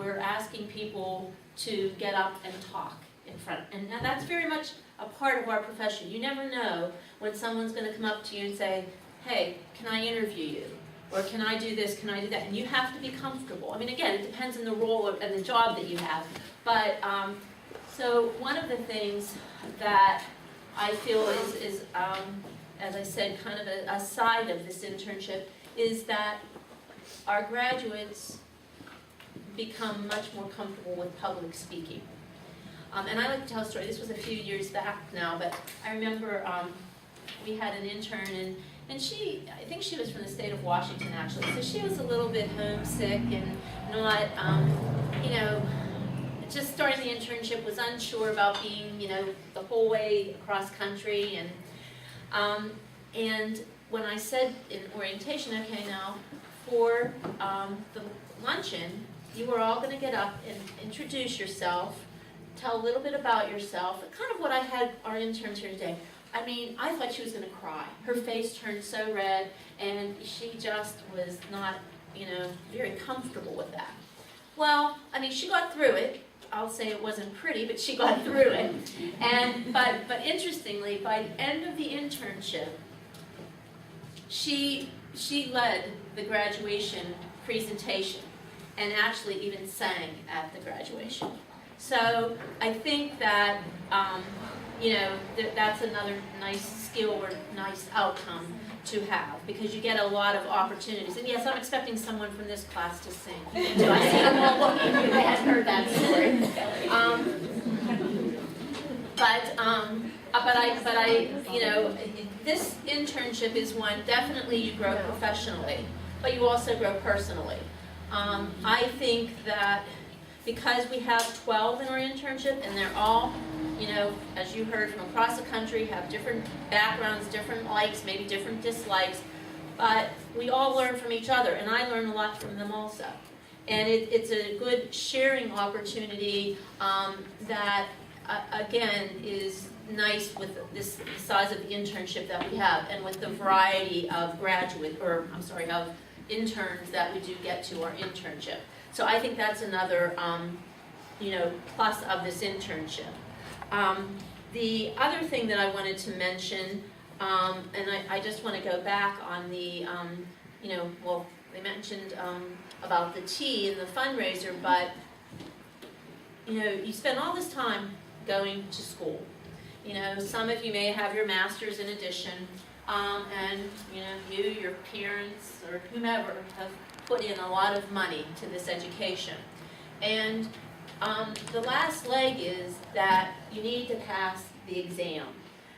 we're asking people to get up and talk in front. And now that's very much a part of our profession. You never know when someone's going to come up to you and say, hey, can I interview you? Or can I do this, can I do that? And you have to be comfortable. I mean, again, it depends on the role and the job that you have. But, so one of the things that I feel is as I said, kind of a side of this internship, is that our graduates become much more comfortable with public speaking. And I like to tell a story. This was a few years back now, but I remember we had an intern, and she, I think she was from the state of Washington actually, so she was a little bit homesick and not, you know, just starting the internship, was unsure about being, you know, the whole way across country, and when I said in orientation, okay, now for the luncheon, you are all going to get up and introduce yourself, tell a little bit about yourself, kind of what I had our interns here today. I mean, I thought she was going to cry. Her face turned so red, and she just was not, you know, very comfortable with that. Well, I mean, she got through it. I'll say it wasn't pretty, but she got through it. And but interestingly, by the end of the internship, she led the graduation presentation and actually even sang at the graduation. So I think that you know, that's another nice skill or nice outcome to have, because you get a lot of opportunities. And yes, I'm expecting someone from this class to sing. So I see them all looking who hadn't heard that story. But I, you know, this internship is one, definitely you grow professionally, but you also grow personally. I think that because we have 12 in our internship, and they're all, you know, as you heard, from across the country, have different backgrounds, different likes, maybe different dislikes, but we all learn from each other, and I learn a lot from them also. And it's a good sharing opportunity that, again, is nice with this size of the internship that we have, and with the variety of of interns that we do get to our internship. So I think that's another, you know, plus of this internship. The other thing that I wanted to mention, and I just want to go back on the, you know, well, they mentioned about the tea and the fundraiser, but, you know, you spend all this time going to school. You know, some of you may have your master's in addition, and, you know, you, your parents, or whomever have put in a lot of money to this education. And the last leg is that you need to pass the exam,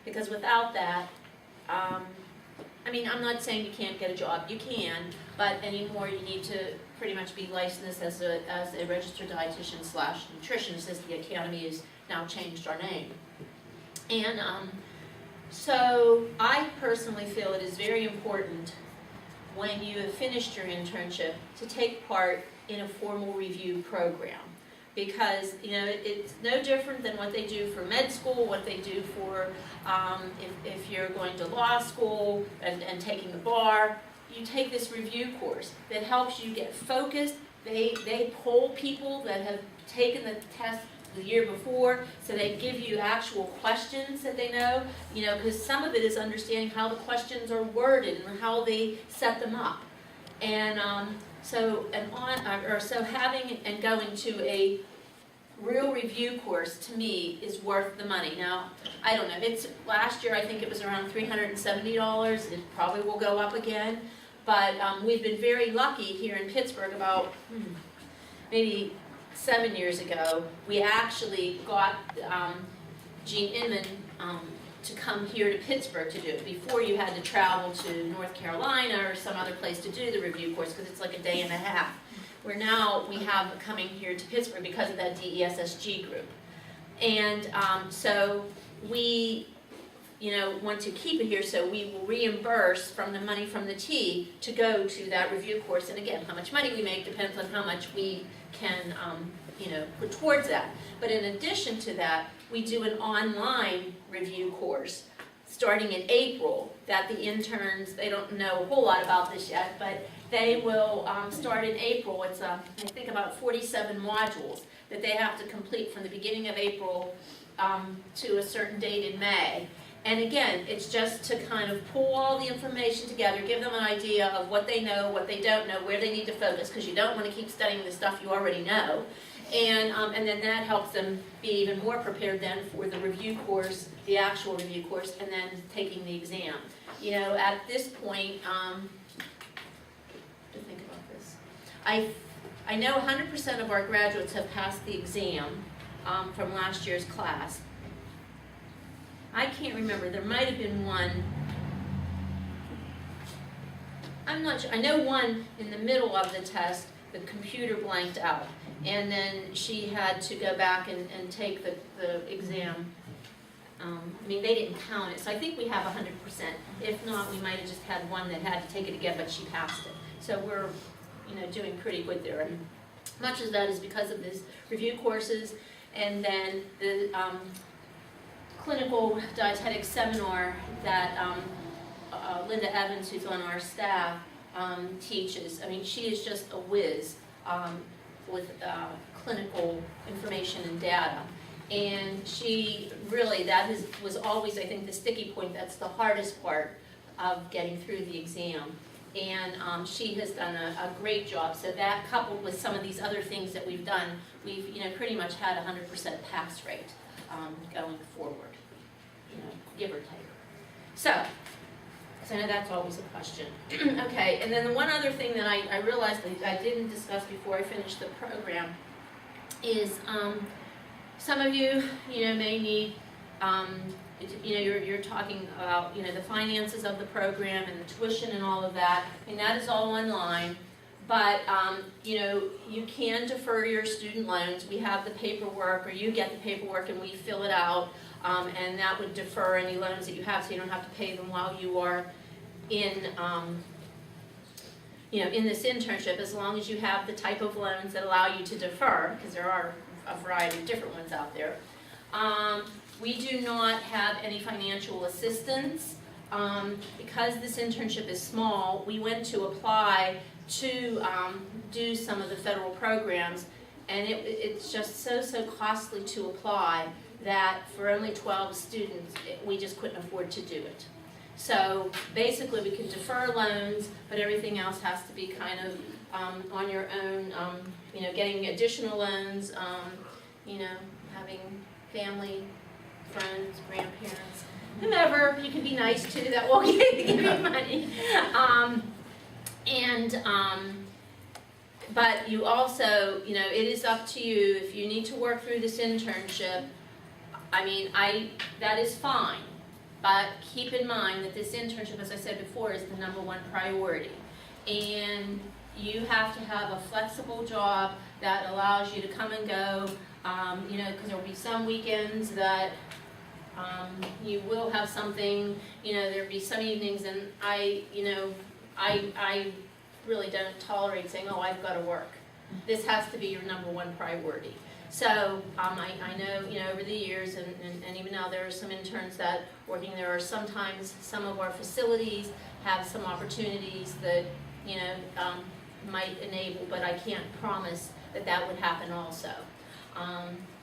because without that, I mean, I'm not saying you can't get a job, you can, but anymore you need to pretty much be licensed as a registered dietitian / nutritionist, as the Academy has now changed our name. And so I personally feel it is very important when you have finished your internship to take part in a formal review program. Because, you know, it's no different than what they do for med school, what they do for if you're going to law school and taking the bar. You take this review course that helps you get focused. They poll people that have taken the test the year before, so they give you actual questions that they know, you know, because some of it is understanding how the questions are worded and how they set them up. And so having and going to a real review course, to me, is worth the money. Now, I don't know, it's last year I think it was around $370. It probably will go up again, but we've been very lucky here in Pittsburgh. About maybe 7 years ago, we actually got Gene Inman to come here to Pittsburgh to do it. Before, you had to travel to North Carolina or some other place to do the review course, because it's like a day and a half. Where now we have it coming here to Pittsburgh because of that DESSG group. And so we, you know, want to keep it here, so we will reimburse from the money from the T to go to that review course. And again, how much money we make depends on how much we can, you know, put towards that. But in addition to that, we do an online review course starting in April that the interns, they don't know a whole lot about this yet, but they will start in April. It's, I think, about 47 modules that they have to complete from the beginning of April to a certain date in May. And again, it's just to kind of pull all the information together, give them an idea of what they know, what they don't know, where they need to focus, because you don't want to keep studying the stuff you already know. And then that helps them be even more prepared then for the review course, the actual review course, and then taking the exam. You know, at this point, to think about this, I know 100% of our graduates have passed the exam from last year's class. I can't remember, there might have been one, I'm not sure, I know one in the middle of the test, the computer blanked out, and then she had to go back and take the exam. I mean, they didn't count it, so I think we have 100%. If not, we might have just had one that had to take it again, but she passed it. So we're, you know, doing pretty good there, and much of that is because of these review courses, and then the clinical dietetics seminar that Linda Evans, who's on our staff, teaches. I mean, she is just a whiz with clinical information and data. And she really, was always, I think, the sticky point. That's the hardest part of getting through the exam. And she has done a great job. So that, coupled with some of these other things that we've done, we've, you know, pretty much had 100% pass rate going forward, you know, give or take. So I know that's always a question. Okay, and then the one other thing that I realized that I didn't discuss before I finished the program is some of you, you know, may need, you know, you're talking about, you know, the finances of the program and the tuition and all of that, and that is all online. But, you know, you can defer your student loans. We have the paperwork, or you get the paperwork and we fill it out, and that would defer any loans that you have, so you don't have to pay them while you are in, you know, in this internship, as long as you have the type of loans that allow you to defer, because there are a variety of different ones out there. We do not have any financial assistance. Because this internship is small, we went to apply to do some of the federal programs, and it's just so costly to apply that for only 12 students, we just couldn't afford to do it. So basically we can defer loans, but everything else has to be kind of on your own, you know, getting additional loans, you know, having family, friends, grandparents, whomever you can be nice to that will give you money. But you also, you know, it is up to you if you need to work through this internship. I mean, that is fine, but keep in mind that this internship, as I said before, is the #1 priority. And you have to have a flexible job that allows you to come and go, you know, because there will be some weekends that you will have something, you know, there'll be some evenings, and I really don't tolerate saying, oh, I've got to work. This has to be your #1 priority. So I know, you know, over the years, and even now there are some interns that working there, are sometimes some of our facilities have some opportunities that, you know, might enable, but I can't promise that would happen also.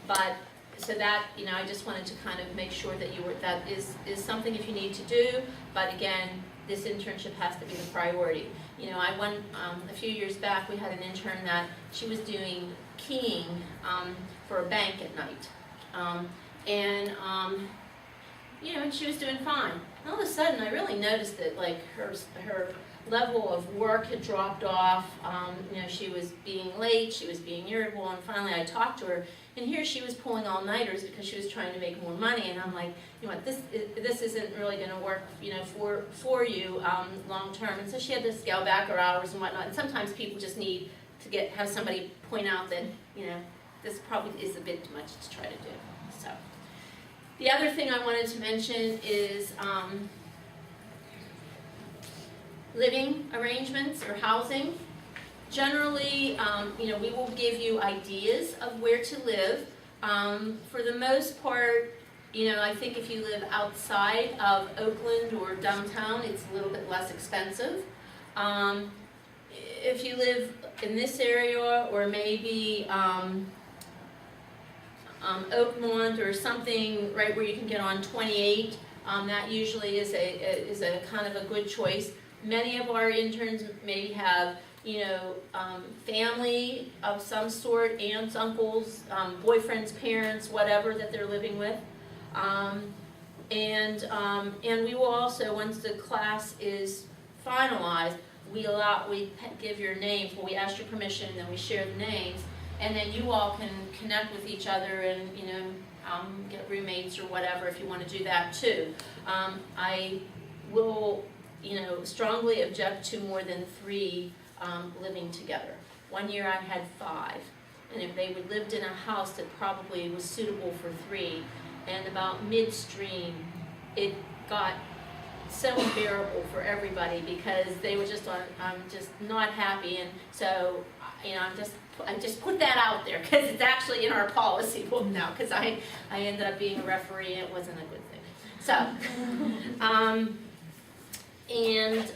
But so that, you know, I just wanted to kind of make sure that that is something if you need to do, but again, this internship has to be the priority. You know, a few years back, we had an intern that she was doing keying for a bank at night. You know, and she was doing fine. And all of a sudden, I really noticed that, like, her level of work had dropped off. You know, she was being late, she was being irritable, and finally I talked to her, and here she was pulling all-nighters because she was trying to make more money, and I'm like, you know what, this isn't really going to work, you know, for you long term. And so she had to scale back her hours and whatnot, and sometimes people just need to have somebody point out that, you know, this probably is a bit too much to try to do. So the other thing I wanted to mention is living arrangements or housing. Generally, you know, we will give you ideas of where to live. For the most part, you know, I think if you live outside of Oakland or downtown, it's a little bit less expensive. if you live in this area, or maybe Oakmont or something, right where you can get on 28, that usually is a kind of a good choice. Many of our interns maybe have, family of some sort, aunts, uncles, boyfriends, parents, whatever that they're living with. And we will also, once the class is finalized, we give your names, well, we ask your permission, and then we share the names, and then you all can connect with each other and, get roommates or whatever if you want to do that too. I will, strongly object to more than 3 living together. One year I had 5, and if they lived in a house that probably was suitable for 3, and about midstream, it got so unbearable for everybody because they were just just not happy, and so I just put that out there because it's actually in our policy book now, because I ended up being a referee and it wasn't a good thing. So, and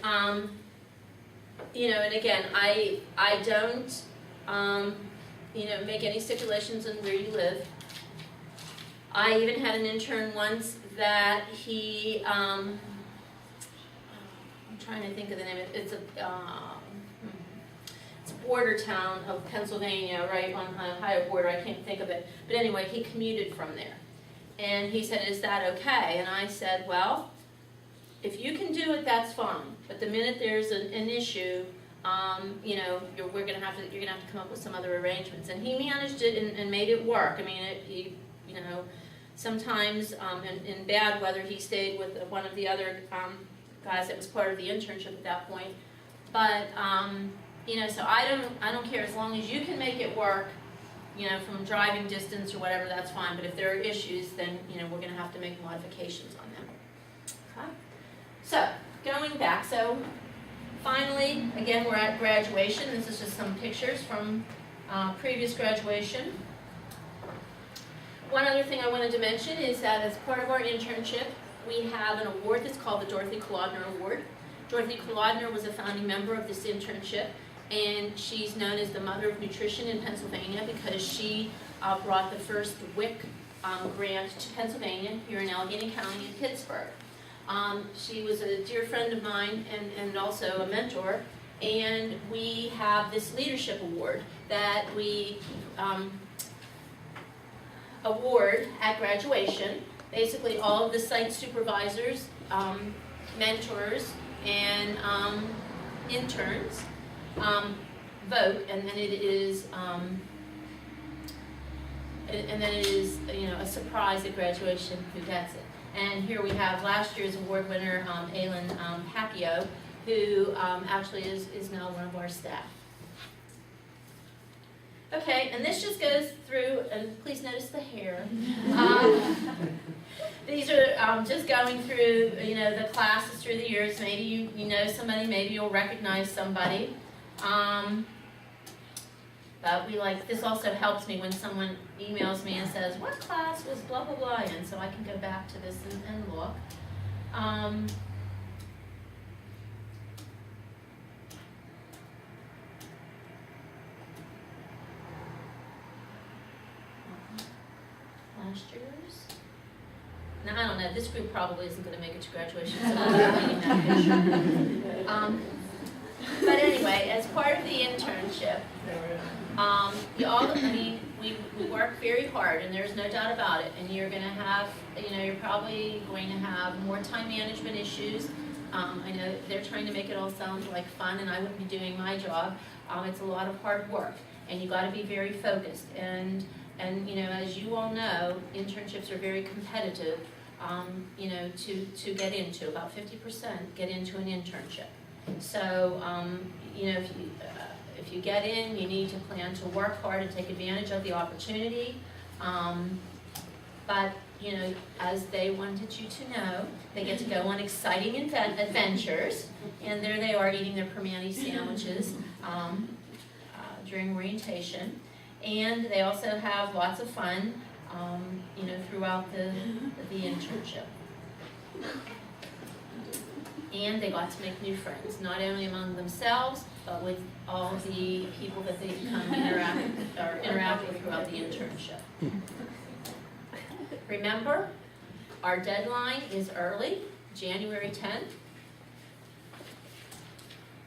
again, I don't make any stipulations on where you live. I even had an intern once that he, I'm trying to think of the name, it's a border town of Pennsylvania, right on the Ohio border, I can't think of it, but anyway, he commuted from there. And he said, "Is that okay?" And I said, "Well, if you can do it, that's fine, but the minute there's an issue, you're gonna have to come up with some other arrangements." And he managed it and made it work. I mean, sometimes in bad weather, he stayed with one of the other guys that was part of the internship at that point. But so I don't care, as long as you can make it work, from driving distance or whatever, that's fine. But if there are issues, then we're going to have to make modifications on them. Okay. So going back, so finally, again, we're at graduation. This is just some pictures from previous graduation. One other thing I wanted to mention is that as part of our internship, we have an award that's called the Dorothy Kolodner Award. Dorothy Kolodner was a founding member of this internship, and she's known as the mother of nutrition in Pennsylvania because she brought the first WIC grant to Pennsylvania here in Allegheny County in Pittsburgh. She was a dear friend of mine and also a mentor, and we have this leadership award that we award at graduation. Basically, all of the site supervisors, mentors, and interns vote, and then it is a surprise at graduation who gets it. And here we have last year's award winner, Aylin Pacquiao, who actually is now one of our staff. Okay, and this just goes through, and please notice the hair. These are just going through, the classes through the years. Maybe you know somebody, maybe you'll recognize somebody. But this also helps me when someone emails me and says, "What class was blah, blah, blah?" And so I can go back to this and look. Last year's. Now, I don't know, this group probably isn't going to make it to graduation, so I'm not leaving that picture. But anyway, as part of the internship, we work very hard, and there's no doubt about it, and you're going to have, you're probably going to have more time management issues. I know they're trying to make it all sound like fun, and I wouldn't be doing my job. It's a lot of hard work, and you got to be very focused, and as you all know, internships are very competitive, to get into. About 50% get into an internship. So, if you get in, you need to plan to work hard and take advantage of the opportunity. But, as they wanted you to know, they get to go on exciting adventures, and there they are eating their Permane sandwiches during orientation. And they also have lots of fun, throughout the internship. And they got to make new friends, not only among themselves, but with all the people that they come interact with throughout the internship. Remember, our deadline is early, January 10th.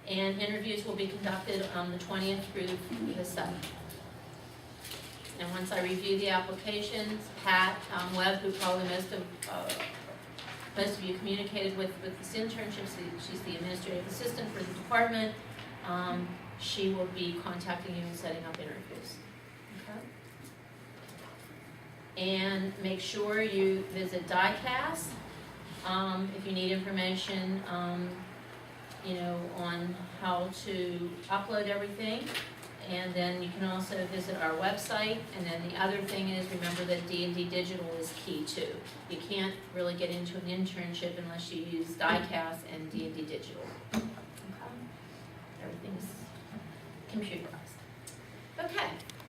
And interviews will be conducted on the 20th through the 7th. And once I review the applications, Pat Webb, who probably most of you communicated with this internship, she's the administrative assistant for the department, she will be contacting you and setting up interviews. Okay? And make sure you visit DICAS if you need information on how to upload everything. And then you can also visit our website. And then the other thing is, remember that D&D Digital is key too. You can't really get into an internship unless you use DICAS and D&D Digital. Okay? Everything's computerized. Okay.